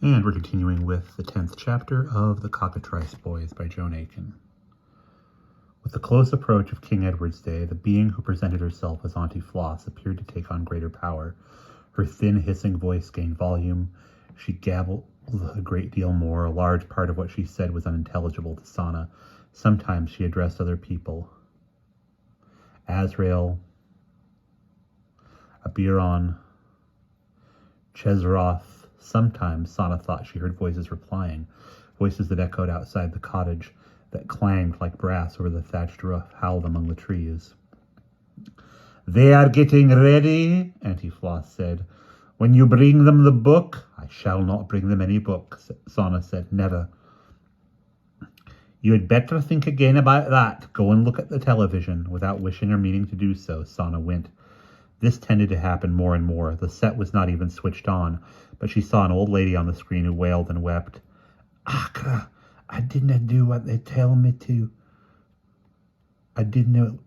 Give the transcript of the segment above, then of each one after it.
And we're continuing with the 10th chapter of The Cockatrice Boys by Joan Aiken. With the close approach of King Edward's Day, the being who presented herself as Auntie Floss appeared to take on greater power. Her thin, hissing voice gained volume. She gabbled a great deal more. A large part of what she said was unintelligible to Sana. Sometimes she addressed other people. Azrael, Abiron, Chesroth. Sometimes Sana thought she heard voices replying, voices that echoed outside the cottage, that clanged like brass over the thatched roof, howled among the trees. "They are getting ready," Auntie Floss said. "When you bring them the book—" "I shall not bring them any book," Sana said. "Never." "You had better think again about that. Go and look at the television." Without wishing or meaning to do so, Sana went. This tended to happen more and more. The set was not even switched on, but she saw an old lady on the screen who wailed and wept. "Accra, I didn't do what they tell me to. I didn't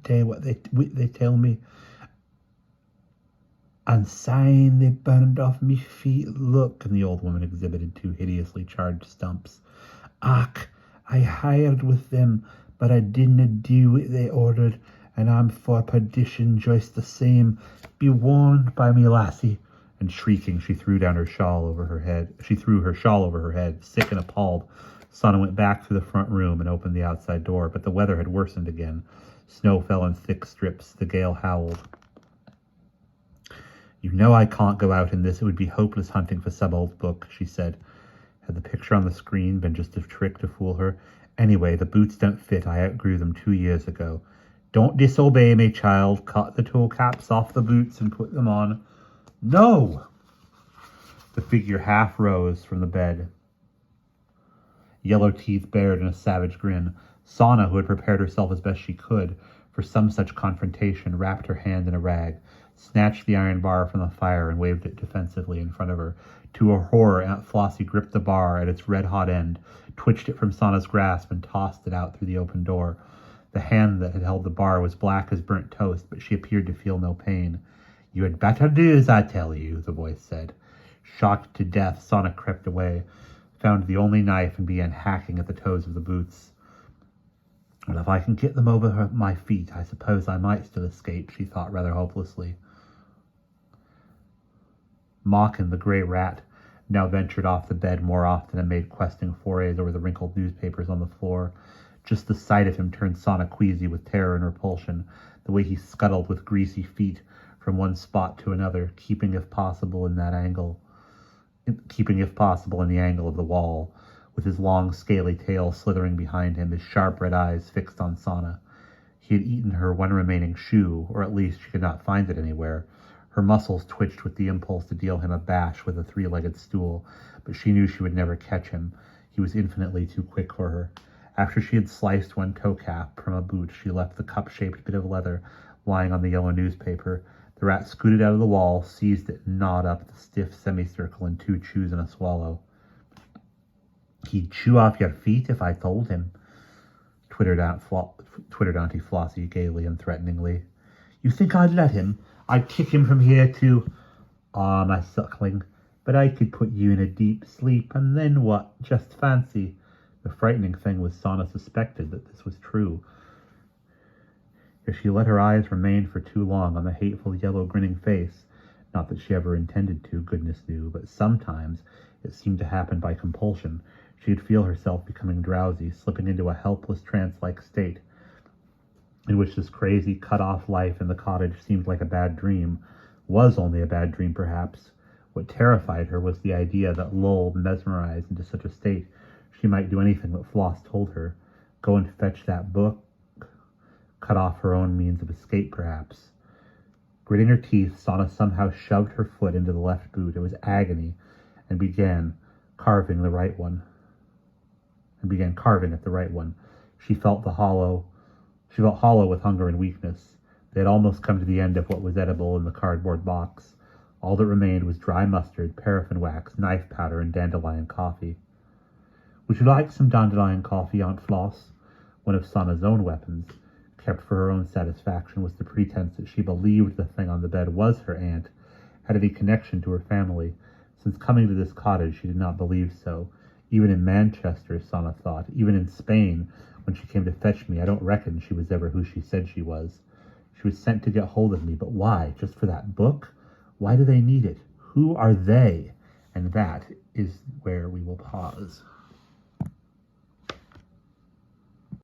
do what they tell me. And sign they burned off me feet. Look," and the old woman exhibited two hideously charged stumps. "Ach, I hired with them, but I didn't do what they ordered, and I'm for perdition just the same. Be warned by me, lassie." And shrieking, she threw her shawl over her head. Sick and appalled, Sana went back through the front room and opened the outside door, but the weather had worsened again. Snow fell in thick strips. The gale howled. "You know I can't go out in this. It would be hopeless hunting for some old book," she said. Had the picture on the screen been just a trick to fool her? "Anyway, the boots don't fit. I outgrew them 2 years ago." "Don't disobey me, child. Cut the toe caps off the boots and put them on." "No!" The figure half rose from the bed, yellow teeth bared in a savage grin. Sana, who had prepared herself as best she could for some such confrontation, wrapped her hand in a rag, snatched the iron bar from the fire, and waved it defensively in front of her. To her horror, Aunt Flossie gripped the bar at its red-hot end, twitched it from Sana's grasp, and tossed it out through the open door. The hand that had held the bar was black as burnt toast, but she appeared to feel no pain. "You had better do as I tell you," the voice said. Shocked to death, Sana crept away, found the only knife, and began hacking at the toes of the boots. "Well, if I can get them over my feet, I suppose I might still escape," she thought rather hopelessly. Mawkin, the grey rat, now ventured off the bed more often and made questing forays over the wrinkled newspapers on the floor. Just the sight of him turned Sana queasy with terror and repulsion, the way he scuttled with greasy feet from one spot to another, keeping if possible in the angle of the wall, with his long scaly tail slithering behind him, his sharp red eyes fixed on Sana. He had eaten her one remaining shoe, or at least she could not find it anywhere. Her muscles twitched with the impulse to deal him a bash with a three-legged stool, but she knew she would never catch him. He was infinitely too quick for her. After she had sliced one toe cap from a boot, she left the cup-shaped bit of leather lying on the yellow newspaper. The rat scooted out of the wall, seized it, and gnawed up the stiff semicircle in 2 chews and a swallow. "He'd chew off your feet if I told him," twittered Auntie Flossie gaily and threateningly. "You think I'd let him? I'd kick him from here to—" "Ah, my suckling, but I could put you in a deep sleep, and then what? Just fancy." The frightening thing was Sana suspected that this was true. If she let her eyes remain for too long on the hateful yellow grinning face, not that she ever intended to, goodness knew, but sometimes it seemed to happen by compulsion, she'd feel herself becoming drowsy, slipping into a helpless trance-like state, in which this crazy, cut-off life in the cottage seemed like a bad dream, was only a bad dream perhaps. What terrified her was the idea that, lulled, mesmerized into such a state, she might do anything that Floss told her. Go and fetch that book, cut off her own means of escape perhaps. Gritting her teeth, Sana somehow shoved her foot into the left boot. It was agony, and began carving at the right one. She felt hollow with hunger and weakness. They had almost come to the end of what was edible in the cardboard box. All that remained was dry mustard, paraffin wax, knife powder, and dandelion coffee. "Would you like some dandelion coffee, Aunt Floss?" One of Sana's own weapons, kept for her own satisfaction, was the pretense that she believed the thing on the bed was her aunt, had any connection to her family. Since coming to this cottage, she did not believe so. Even in Manchester, Sana thought. Even in Spain, when she came to fetch me, I don't reckon she was ever who she said she was. She was sent to get hold of me, but why? Just for that book? Why do they need it? Who are they? And that is where we will pause.